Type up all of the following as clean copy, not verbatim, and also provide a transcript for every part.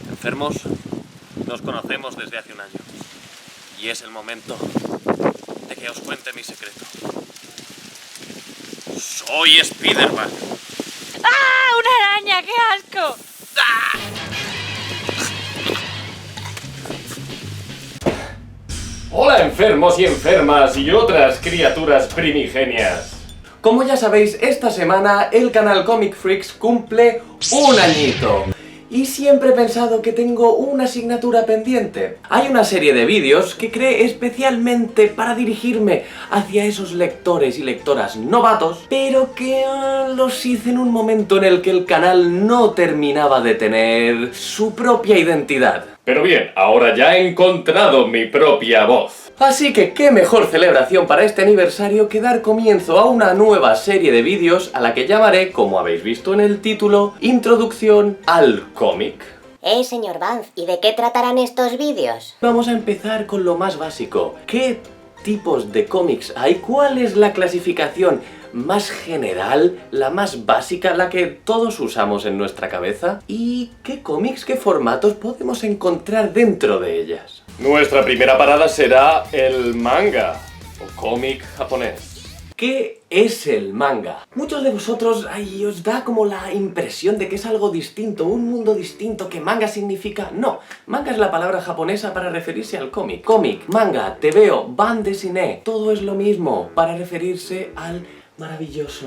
Enfermos, nos conocemos desde hace un año. Y es el momento de que os cuente mi secreto. Soy Spider-Man. ¡Ah! ¡Una araña! ¡Qué asco! ¡Ah! Hola enfermos y enfermas y otras criaturas primigenias. Como ya sabéis, esta semana el canal Comic Freaks cumple un añito. Y siempre he pensado que tengo una asignatura pendiente. Hay una serie de vídeos que creé especialmente para dirigirme hacia esos lectores y lectoras novatos, pero que los hice en un momento en el que el canal no terminaba de tener su propia identidad. Pero bien, ahora ya he encontrado mi propia voz. Así que qué mejor celebración para este aniversario que dar comienzo a una nueva serie de vídeos a la que llamaré, como habéis visto en el título, Introducción al cómic. Señor Banff, ¿y de qué tratarán estos vídeos? Vamos a empezar con lo más básico. ¿Qué tipos de cómics hay? ¿Cuál es la clasificación más general, la más básica, la que todos usamos en nuestra cabeza? ¿Y qué cómics, qué formatos podemos encontrar dentro de ellas? Nuestra primera parada será el manga, o cómic japonés. ¿Qué es el manga? Muchos de vosotros os da como la impresión de que es algo distinto, un mundo distinto, que manga significa... No, manga es la palabra japonesa para referirse al cómic. Cómic, manga, tebeo, bande dessinée, todo es lo mismo para referirse al maravilloso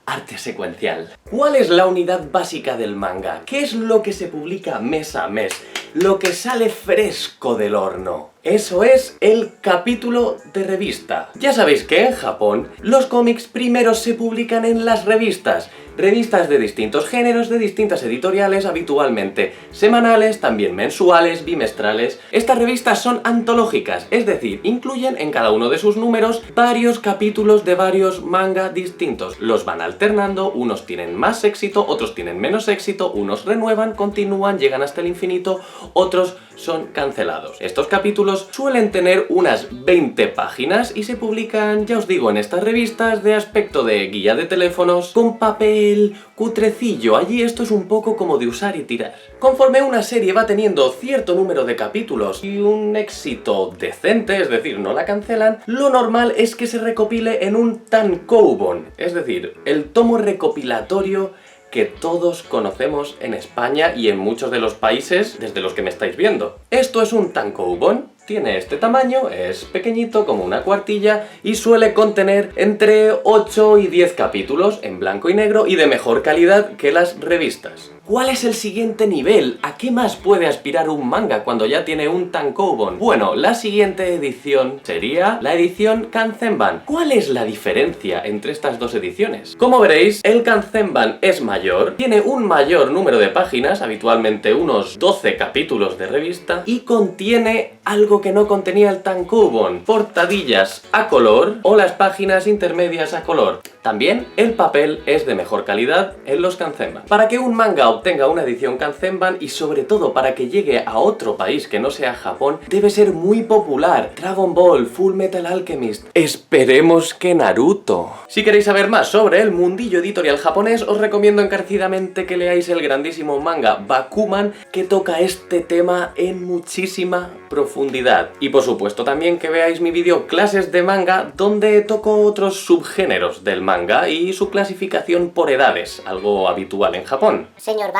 arte secuencial. ¿Cuál es la unidad básica del manga? ¿Qué es lo que se publica mes a mes? Lo que sale fresco del horno. Eso es el capítulo de revista. Ya sabéis que en Japón los cómics primero se publican en las revistas. Revistas de distintos géneros, de distintas editoriales, habitualmente semanales, también mensuales, bimestrales. Estas revistas son antológicas, es decir, incluyen en cada uno de sus números varios capítulos de varios manga distintos. Los van alternando, unos tienen más éxito, otros tienen menos éxito, unos renuevan, continúan, llegan hasta el infinito, otros son cancelados. Estos capítulos suelen tener unas 20 páginas y se publican, ya os digo, en estas revistas de aspecto de guía de teléfonos, con papel cutrecillo. Allí esto es un poco como de usar y tirar. Conforme una serie va teniendo cierto número de capítulos y un éxito decente, es decir, no la cancelan, lo normal es que se recopile en un tankōbon, es decir, el tomo recopilatorio que todos conocemos en España y en muchos de los países desde los que me estáis viendo. Esto es un tankōbon. Tiene este tamaño, es pequeñito como una cuartilla y suele contener entre 8 y 10 capítulos en blanco y negro y de mejor calidad que las revistas. ¿Cuál es el siguiente nivel? ¿A qué más puede aspirar un manga cuando ya tiene un tankōbon? Bueno, la siguiente edición sería la edición Kanzenban. ¿Cuál es la diferencia entre estas dos ediciones? Como veréis, el Kanzenban es mayor, tiene un mayor número de páginas, habitualmente unos 12 capítulos de revista, y contiene algo que no contenía el tankōbon: portadillas a color o las páginas intermedias a color. También el papel es de mejor calidad en los Kanzenban. Para que un manga obtenga una edición Kanzenban y sobre todo para que llegue a otro país que no sea Japón, debe ser muy popular. Dragon Ball, Full Metal Alchemist, esperemos que Naruto. Si queréis saber más sobre el mundillo editorial japonés, os recomiendo encarecidamente que leáis el grandísimo manga Bakuman, que toca este tema en muchísima profundidad. Y por supuesto también que veáis mi vídeo Clases de Manga, donde toco otros subgéneros del manga y su clasificación por edades, algo habitual en Japón. Señor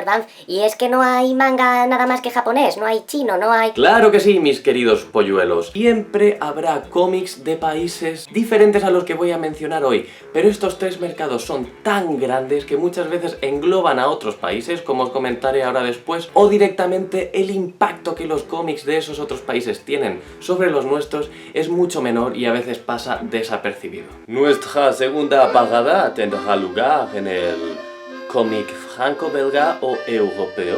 Banff, ¿y es que no hay manga nada más que japonés? ¿No hay chino? ¿No hay...? Claro que sí, mis queridos polluelos. Siempre habrá cómics de países diferentes a los que voy a mencionar hoy, pero estos tres mercados son tan grandes que muchas veces engloban a otros países, como os comentaré ahora después, o directamente el impacto que los cómics de esos otros países tienen sobre los nuestros es mucho menor y a veces pasa desapercibido. Nuestra segunda parada tendrá lugar en el cómic franco-belga o europeo.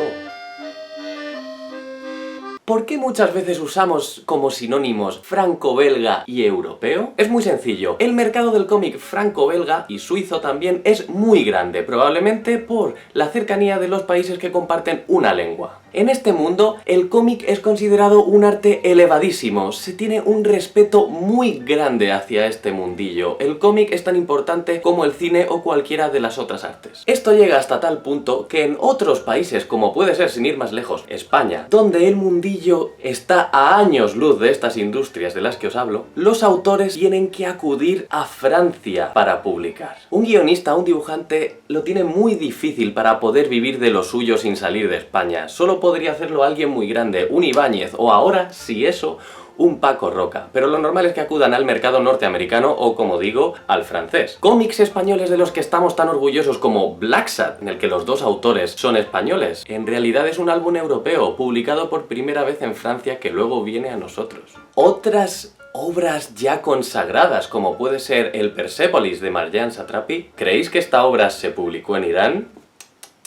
¿Por qué muchas veces usamos como sinónimos franco-belga y europeo? Es muy sencillo. El mercado del cómic franco-belga y suizo también es muy grande, probablemente por la cercanía de los países que comparten una lengua. En este mundo, el cómic es considerado un arte elevadísimo, se tiene un respeto muy grande hacia este mundillo. El cómic es tan importante como el cine o cualquiera de las otras artes. Esto llega hasta tal punto que en otros países, como puede ser sin ir más lejos, España, donde el mundillo está a años luz de estas industrias de las que os hablo, los autores tienen que acudir a Francia para publicar. Un guionista, un dibujante, lo tiene muy difícil para poder vivir de lo suyo sin salir de España. Solo podría hacerlo alguien muy grande, un Ibáñez, o ahora, si eso, un Paco Roca, pero lo normal es que acudan al mercado norteamericano o, como digo, al francés. Cómics españoles de los que estamos tan orgullosos como Black Sad, en el que los dos autores son españoles, en realidad es un álbum europeo, publicado por primera vez en Francia, que luego viene a nosotros. Otras obras ya consagradas, como puede ser el Persepolis de Marjane Satrapi, ¿creéis que esta obra se publicó en Irán?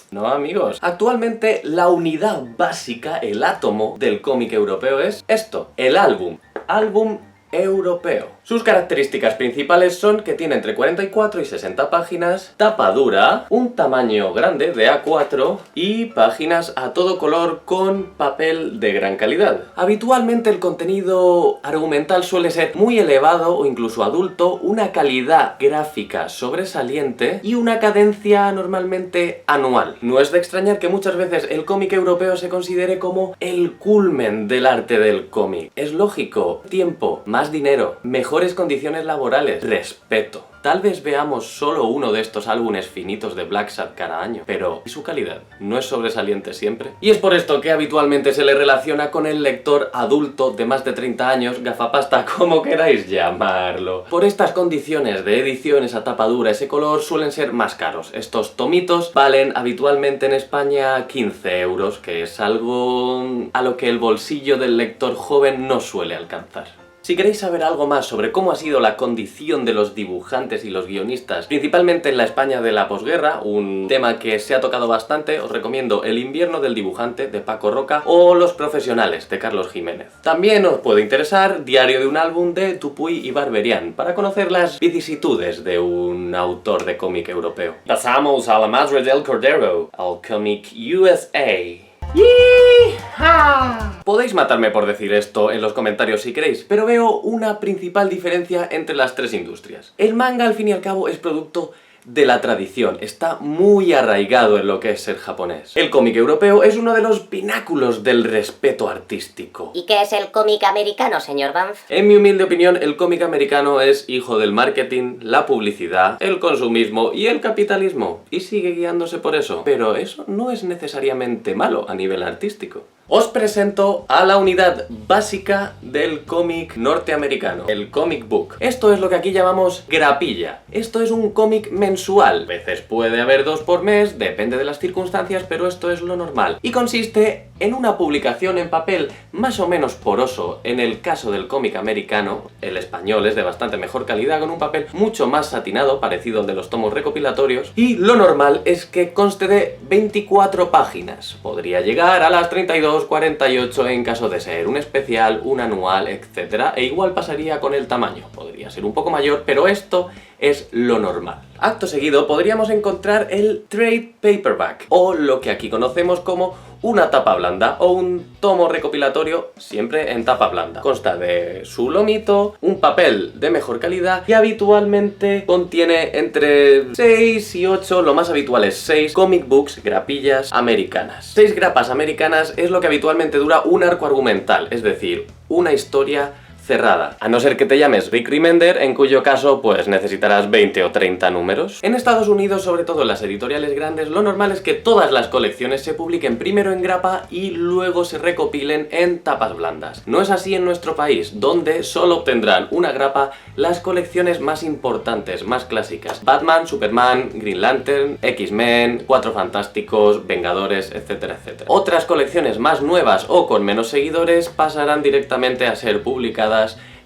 No, amigos. Actualmente la unidad básica, el átomo del cómic europeo es esto, el álbum. Álbum europeo. Sus características principales son que tiene entre 44 y 60 páginas, tapa dura, un tamaño grande de A4 y páginas a todo color con papel de gran calidad. Habitualmente el contenido argumental suele ser muy elevado o incluso adulto, una calidad gráfica sobresaliente y una cadencia normalmente anual. No es de extrañar que muchas veces el cómic europeo se considere como el culmen del arte del cómic. Es lógico, tiempo, más dinero, mejores condiciones laborales, respeto. Tal vez veamos solo uno de estos álbumes finitos de Black Sad cada año, pero ¿y su calidad? ¿No es sobresaliente siempre? Y es por esto que habitualmente se le relaciona con el lector adulto de más de 30 años, gafapasta, como queráis llamarlo. Por estas condiciones de edición, esa tapa dura, ese color, suelen ser más caros. Estos tomitos valen habitualmente en España 15 euros, que es algo a lo que el bolsillo del lector joven no suele alcanzar. Si queréis saber algo más sobre cómo ha sido la condición de los dibujantes y los guionistas, principalmente en la España de la posguerra, un tema que se ha tocado bastante, os recomiendo El invierno del dibujante de Paco Roca o Los profesionales de Carlos Jiménez. También os puede interesar Diario de un álbum de Dupuy y Barberian, para conocer las vicisitudes de un autor de cómic europeo. Pasamos a la madre del cordero, al cómic USA. ¡Yeeha! Podéis matarme por decir esto en los comentarios si queréis, pero veo una principal diferencia entre las tres industrias. El manga, al fin y al cabo, es producto de la tradición, está muy arraigado en lo que es ser japonés. El cómic europeo es uno de los pináculos del respeto artístico. ¿Y qué es el cómic americano, señor Banff? En mi humilde opinión, el cómic americano es hijo del marketing, la publicidad, el consumismo y el capitalismo, y sigue guiándose por eso. Pero eso no es necesariamente malo a nivel artístico. Os presento a la unidad básica del cómic norteamericano, el comic book. Esto es lo que aquí llamamos grapilla. Esto es un cómic mensual. A veces puede haber 2 por mes, depende de las circunstancias, pero esto es lo normal. Y consiste en una publicación en papel más o menos poroso. En el caso del cómic americano, el español es de bastante mejor calidad, con un papel mucho más satinado, parecido al de los tomos recopilatorios. Y lo normal es que conste de 24 páginas. Podría llegar a las 32, 48 en caso de ser un especial, un anual, etc. E igual pasaría con el tamaño. Podría ser un poco mayor, pero esto es lo normal. Acto seguido podríamos encontrar el trade paperback, o lo que aquí conocemos como una tapa blanda o un tomo recopilatorio, siempre en tapa blanda. Consta de su lomito, un papel de mejor calidad y habitualmente contiene entre 6 y 8, lo más habitual es 6 comic books, grapillas americanas. 6 grapas americanas es lo que habitualmente dura un arco argumental, es decir, una historia cerrada, a no ser que te llames Rick Remender, en cuyo caso pues necesitarás 20 o 30 números. En Estados Unidos, sobre todo en las editoriales grandes, lo normal es que todas las colecciones se publiquen primero en grapa y luego se recopilen en tapas blandas. No es así en nuestro país, donde solo obtendrán una grapa las colecciones más importantes, más clásicas: Batman, Superman, Green Lantern, X-Men, Cuatro Fantásticos, Vengadores, etcétera, etcétera. Otras colecciones más nuevas o con menos seguidores pasarán directamente a ser publicadas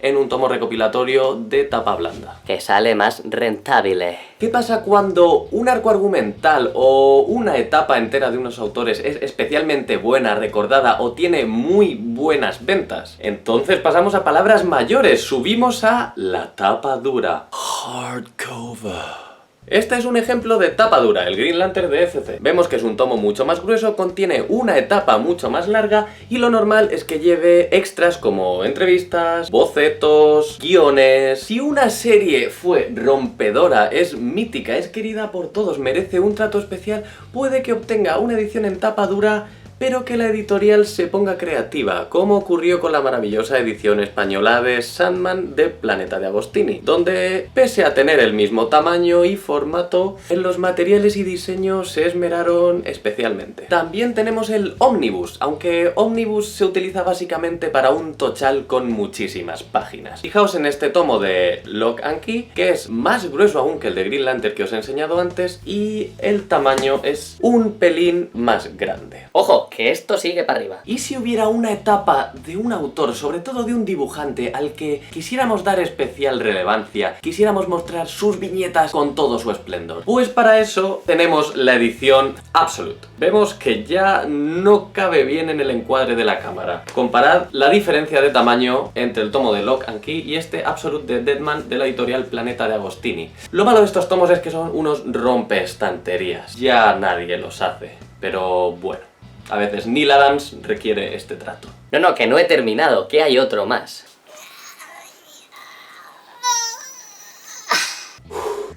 en un tomo recopilatorio de tapa blanda, Que sale más rentable. ¿Qué pasa cuando un arco argumental o una etapa entera de unos autores es especialmente buena, recordada o tiene muy buenas ventas? Entonces pasamos a palabras mayores, subimos a la tapa dura. Hardcover. Este es un ejemplo de tapa dura, el Green Lantern de FC. Vemos que es un tomo mucho más grueso, contiene una etapa mucho más larga y lo normal es que lleve extras como entrevistas, bocetos, guiones. Si una serie fue rompedora, es mítica, es querida por todos, merece un trato especial, puede que obtenga una edición en tapa dura, pero que la editorial se ponga creativa, como ocurrió con la maravillosa edición española de Sandman de Planeta de Agostini, donde, pese a tener el mismo tamaño y formato, en los materiales y diseños se esmeraron especialmente. También tenemos el Omnibus, aunque Omnibus se utiliza básicamente para un tochal con muchísimas páginas. Fijaos en este tomo de Lock and Key, que es más grueso aún que el de Green Lantern que os he enseñado antes, y el tamaño es un pelín más grande. Ojo, que esto sigue para arriba. ¿Y si hubiera una etapa de un autor, sobre todo de un dibujante, al que quisiéramos dar especial relevancia, quisiéramos mostrar sus viñetas con todo su esplendor? Pues para eso tenemos la edición Absolute. Vemos que ya no cabe bien en el encuadre de la cámara. Comparad la diferencia de tamaño entre el tomo de Lock and Key y este Absolute de Deadman de la editorial Planeta de Agostini. Lo malo de estos tomos es que son unos rompeestanterías. Ya nadie los hace, pero bueno. A veces Neil Adams requiere este trato. No, que no he terminado, que hay otro más.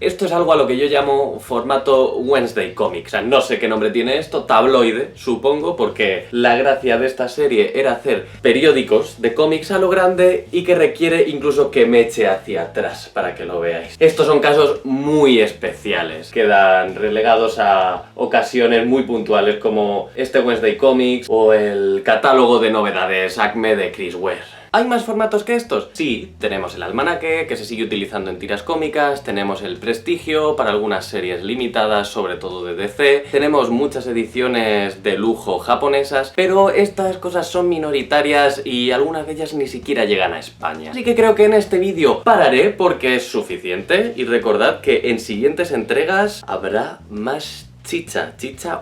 Esto es algo a lo que yo llamo formato Wednesday Comics. O sea, no sé qué nombre tiene esto, tabloide, supongo, porque la gracia de esta serie era hacer periódicos de cómics a lo grande y que requiere incluso que me eche hacia atrás para que lo veáis. Estos son casos muy especiales, quedan relegados a ocasiones muy puntuales como este Wednesday Comics o el catálogo de novedades Acme de Chris Ware. ¿Hay más formatos que estos? Sí, tenemos el almanaque, que se sigue utilizando en tiras cómicas, tenemos el prestigio para algunas series limitadas, sobre todo de DC, tenemos muchas ediciones de lujo japonesas, pero estas cosas son minoritarias y algunas de ellas ni siquiera llegan a España. Así que creo que en este vídeo pararé porque es suficiente y recordad que en siguientes entregas habrá más chicha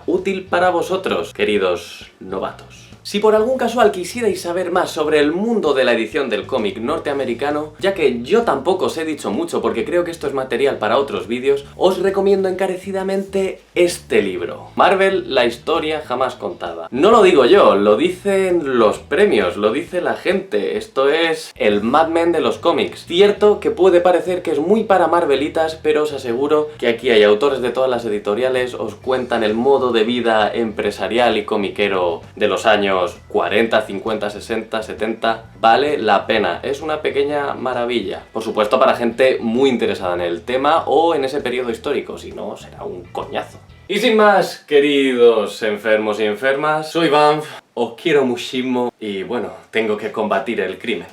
útil para vosotros, queridos novatos. Si por algún casual quisierais saber más sobre el mundo de la edición del cómic norteamericano, ya que yo tampoco os he dicho mucho porque creo que esto es material para otros vídeos, os recomiendo encarecidamente este libro, Marvel, la historia jamás contada. No lo digo yo, lo dicen los premios, lo dice la gente, esto es el Mad Men de los cómics. Cierto que puede parecer que es muy para Marvelitas, pero os aseguro que aquí hay autores de todas las editoriales, os cuentan el modo de vida empresarial y comiquero de los años 40, 50, 60, 70, vale la pena, es una pequeña maravilla. Por supuesto para gente muy interesada en el tema o en ese periodo histórico, si no será un coñazo. Y sin más, queridos enfermos y enfermas, soy Banff, os quiero muchísimo y bueno, tengo que combatir el crimen.